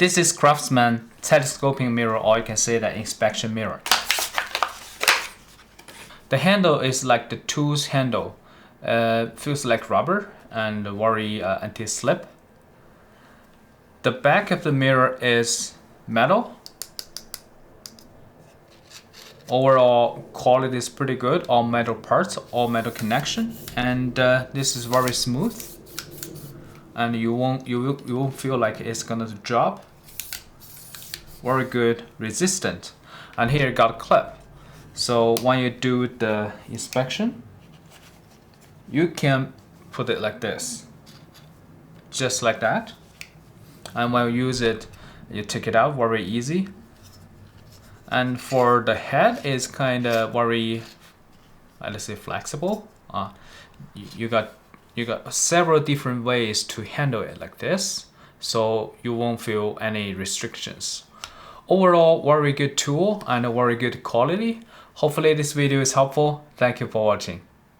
This is CRAFTSMAN Telescoping Mirror, or you can say that inspection mirror. The handle is like the tools handle. Feels like rubber and very anti-slip. The back of the mirror is metal. Overall quality is pretty good. All metal parts, all metal connection, and this is very smooth. And you won't feel like it's gonna drop. Very good, resistant. And here you got a clip. So when you do the inspection, you can put it like this, just like that. And when you use it, you take it out very easy. And for the head is kind of very, let's say, flexible. You got several different ways to handle it like this, so you won't feel any restrictions. Overall, very good tool and a very good quality. Hopefully this video is helpful. Thank you for watching.